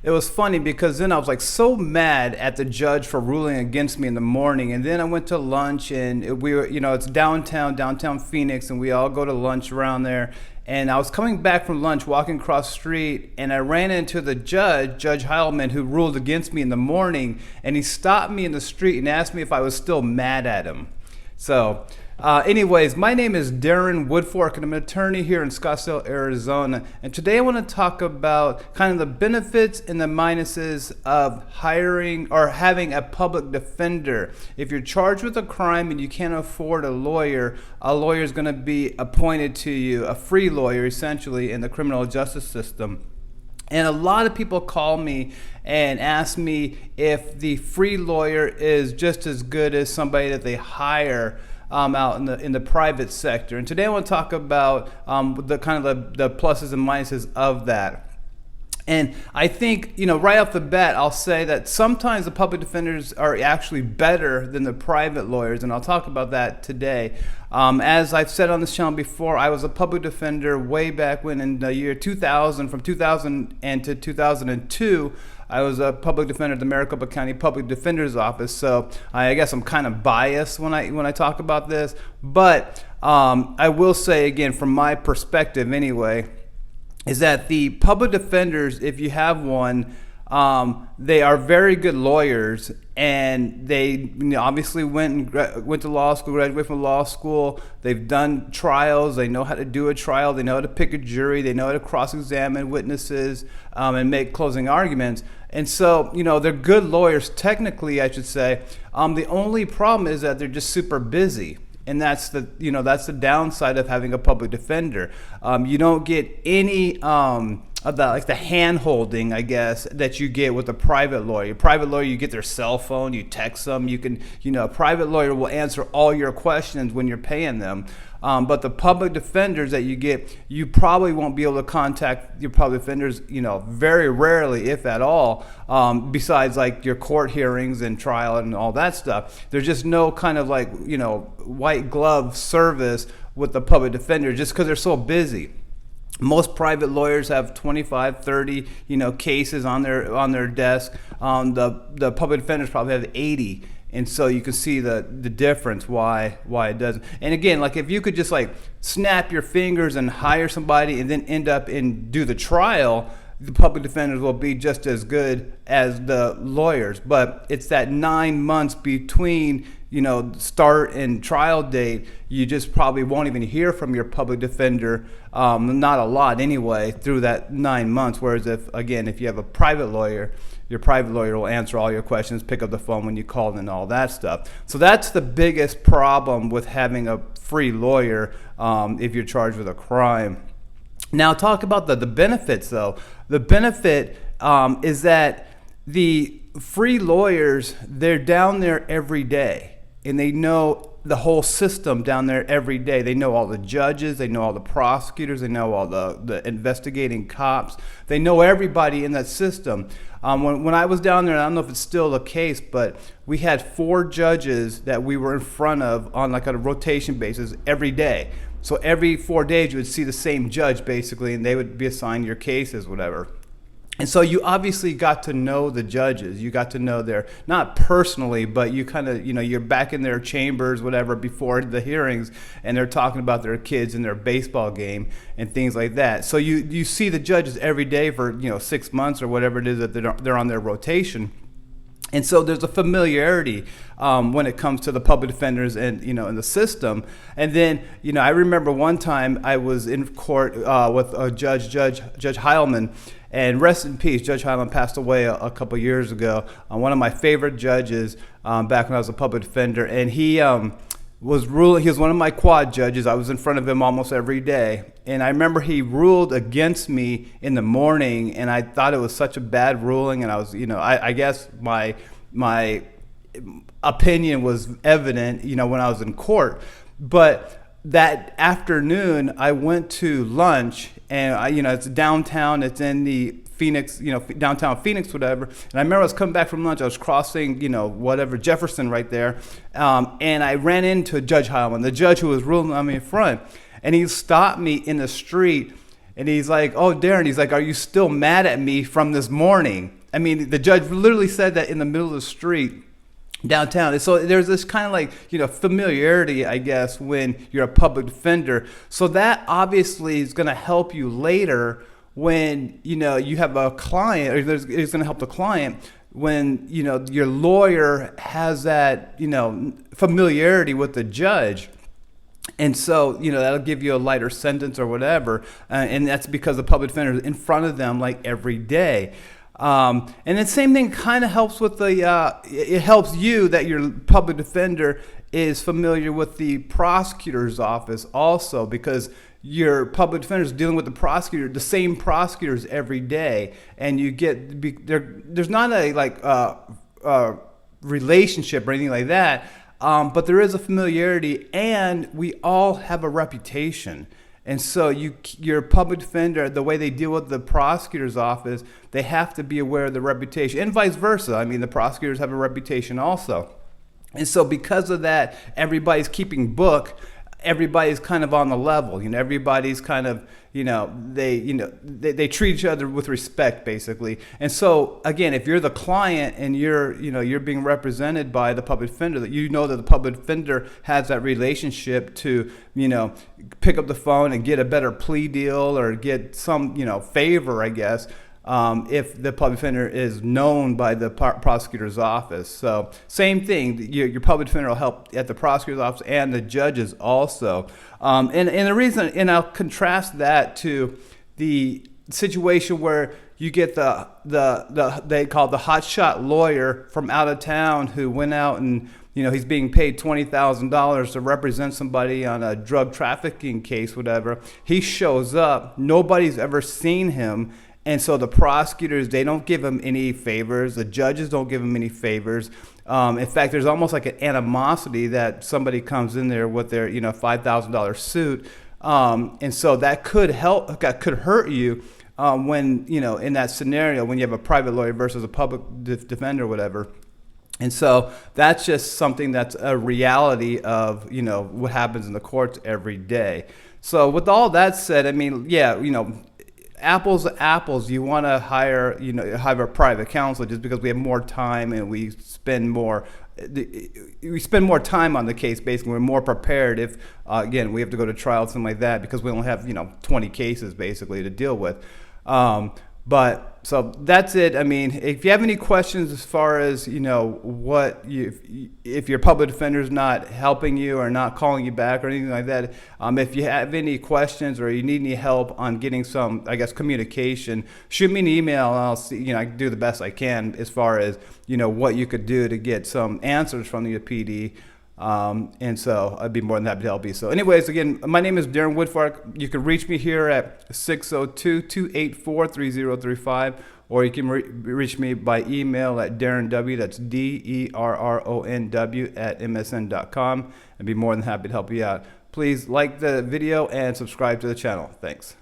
It was funny because then I was like so mad at the judge for ruling against me in the morning, and then I went to lunch, and we were, it's downtown Phoenix, and we all go to lunch around there. And I was coming back from lunch, walking across the street, and I ran into the judge, Judge Heilman, who ruled against me in the morning, and he stopped me in the street and asked me if I was still mad at him. So, anyways, my name is Darren Woodfork, and I'm an attorney here in Scottsdale, Arizona. And today I want to talk about kind of the benefits and the minuses of hiring or having a public defender. If you're charged with a crime and you can't afford a lawyer is going to be appointed to you, a free lawyer essentially, in the criminal justice system. And a lot of people call me and ask me if the free lawyer is just as good as somebody that they hire out in the private sector. And today I want to talk about the kind of the pluses and minuses of that. And I think, right off the bat, I'll say that sometimes the public defenders are actually better than the private lawyers, and I'll talk about that today. As I've said on this channel before, I was a public defender way back when in the year 2000, from 2000 and to 2002. I was a public defender at the Maricopa County Public Defender's Office, so I guess I'm kind of biased when I talk about this. But I will say again, from my perspective anyway, is that the public defenders, if you have one, they are very good lawyers, and they obviously went to law school, graduated from law school. They've done trials. They know how to do a trial. They know how to pick a jury. They know how to cross-examine witnesses and make closing arguments. And so, they're good lawyers technically, I should say. The only problem is that they're just super busy. And that's the downside of having a public defender. You don't get any of the hand holding, I guess, that you get with a private lawyer. A private lawyer, you get their cell phone, you text them. You can, a private lawyer will answer all your questions when you're paying them. But the public defenders that you get, you probably won't be able to contact your public defenders, very rarely, if at all, besides like your court hearings and trial and all that stuff. There's just no kind of white glove service with the public defender just because they're so busy. Most private lawyers have 25, 30, cases on their desk. The public defenders probably have 80. And so you can see the difference why it doesn't. And again, if you could just snap your fingers and hire somebody and then end up and do the trial, the public defenders will be just as good as the lawyers. But it's that 9 months between start and trial date. You just probably won't even hear from your public defender, not a lot anyway, through that 9 months. Whereas if you have a private lawyer, your private lawyer will answer all your questions, pick up the phone when you call, and all that stuff. So that's the biggest problem with having a free lawyer if you're charged with a crime. Now talk about the benefits though. The benefit is that the free lawyers, they're down there every day, and they know the whole system down there every day. They know all the judges, they know all the prosecutors, they know all the investigating cops. They know everybody in that system. When I was down there, I don't know if it's still the case, but we had 4 judges that we were in front of on a rotation basis every day. So every 4 days you would see the same judge basically, and they would be assigned your cases, whatever. And so you obviously got to know the judges. You got to know their, not personally, but you kind of, you're back in their chambers, whatever, before the hearings, and they're talking about their kids and their baseball game and things like that. So you see the judges every day for, 6 months or whatever it is that they're on their rotation. And so there's a familiarity when it comes to the public defenders and in the system. And then I remember one time I was in court with Judge Heilman, and rest in peace. Judge Heilman passed away a couple years ago. One of my favorite judges back when I was a public defender, and he was ruling. He was one of my quad judges. I was in front of him almost every day, and I remember he ruled against me in the morning, and I thought it was such a bad ruling, and I was, I guess my opinion was evident, when I was in court. But that afternoon, I went to lunch, and it's downtown. It's in the Phoenix, downtown Phoenix, whatever. And I remember I was coming back from lunch. I was crossing, whatever, Jefferson right there. And I ran into Judge Heilman, the judge who was ruling on me in front. And he stopped me in the street, And he's like, oh, Darren, he's like, are you still mad at me from this morning? I mean, the judge literally said that in the middle of the street downtown. And so there's this kind of like, familiarity, I guess, when you're a public defender. So that obviously is going to help you later when, you have a client, or it's going to help the client when, your lawyer has that, familiarity with the judge. And so, that'll give you a lighter sentence or whatever. And that's because the public defender is in front of them like every day. And the same thing kind of helps with it helps you that your public defender is familiar with the prosecutor's office also, because your public defender is dealing with the same prosecutors every day. And you get, there's not a relationship or anything like that. But there is a familiarity, and we all have a reputation. And so your public defender, the way they deal with the prosecutor's office, they have to be aware of the reputation, and vice versa. I mean, the prosecutors have a reputation also. And so because of that, everybody's keeping book. Everybody's kind of on the level. Everybody's kind of, they treat each other with respect, basically. And so again, if you're the client and you're being represented by the public defender, that that the public defender has that relationship to, pick up the phone and get a better plea deal or get some, favor, I guess. If the public defender is known by the prosecutor's office. So same thing, your public defender will help at the prosecutor's office and the judges also. And the reason, and I'll contrast that to the situation where you get they call the hotshot lawyer from out of town who went out and he's being paid $20,000 to represent somebody on a drug trafficking case, whatever. He shows up, nobody's ever seen him. And so the prosecutors, they don't give him any favors. The judges don't give him any favors. In fact, there's almost like an animosity that somebody comes in there with their, $5,000 suit. And so that could hurt you when, in that scenario, when you have a private lawyer versus a public defender or whatever. And so that's just something that's a reality of, what happens in the courts every day. So with all that said, I mean, yeah, apples to apples, you want to hire a private counsel just because we have more time and we spend more time on the case. Basically, we're more prepared if again we have to go to trial, something like that, because we only have 20 cases basically to deal with. But so that's it. I mean, if you have any questions as far as if your public defender is not helping you or not calling you back or anything like that, if you have any questions or you need any help on getting some, I guess, communication, shoot me an email and I'll see. I can do the best I can as far as what you could do to get some answers from the PD. And so I'd be more than happy to help you. So anyways, again, my name is Darren Woodfark. You can reach me here at 602-284-3035, or you can reach me by email at DarrenW, that's DERRONW @MSN.com. I'd be more than happy to help you out. Please like the video and subscribe to the channel. Thanks.